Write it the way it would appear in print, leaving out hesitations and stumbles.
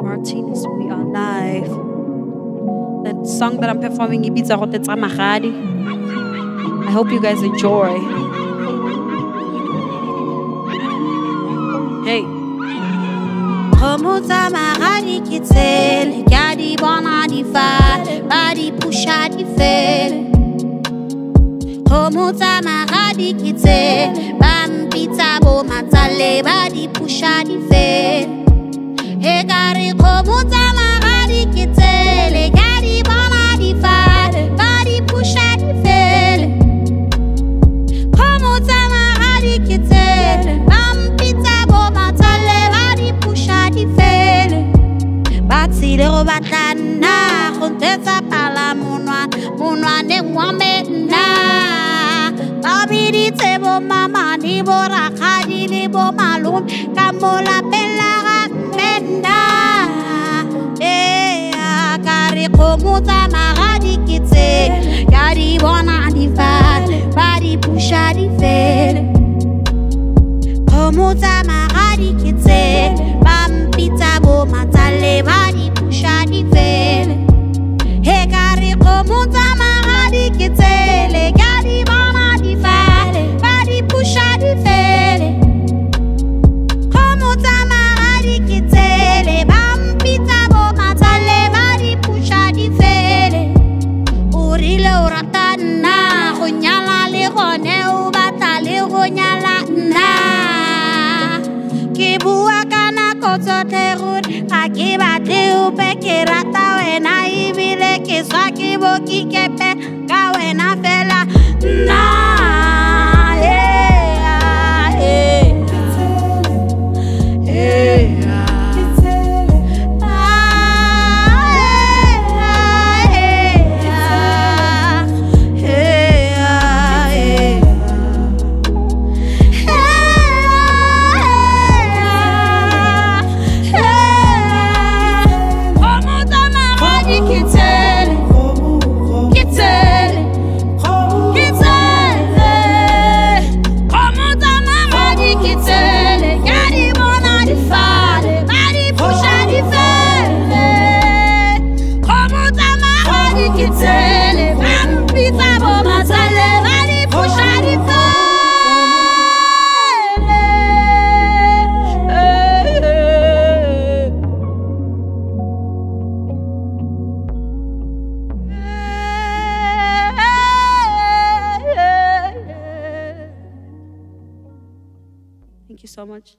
Martinez, we are live. That song that I'm performing, Ibiza Rotetsa Magadi. I hope you guys enjoy. Hey. Romutsa Magadi kitsele, Kadi bona di fale, Badi pusha di fele. Romutsa Magadi kitsele, Bampitsa bo matale, Badi pusha di fele. Hegari Romutsa Magadi kitsele, Kadi bona di fale, Badi pusha di fele. Romutsa Magadi kitsele, Bampitsa bo matale, Badi pusha di fele. Batsile go batlana go ntetsa pala monwane ngwamena. Babiditse bo mama di bo rakgadi le bo malome ka mo lapeng la ga Menda. Ka re kgomo tsa magadi ke tsele, ka di bona di fale, ba di pusha di fele. Kgomo tsa magadi ke tsele, ba mpitsa bo matsale, ba di pusha di fele. He ka re kgomo tsa magadi ke tsele, ka di bona di fale, ba di pusha di fele. Kgomo tsa magadi ke tsele, ba mpitsa bo matsale, ba di pusha di fele. O rile o rata nna, go nyala le gone o batla le go nyala nna. Ke bua ka nako tsotlhe gore ga ke batle ope, ke rata wena ebile ke swa ke bo kikepe ka wena fela nna. Thank you so much.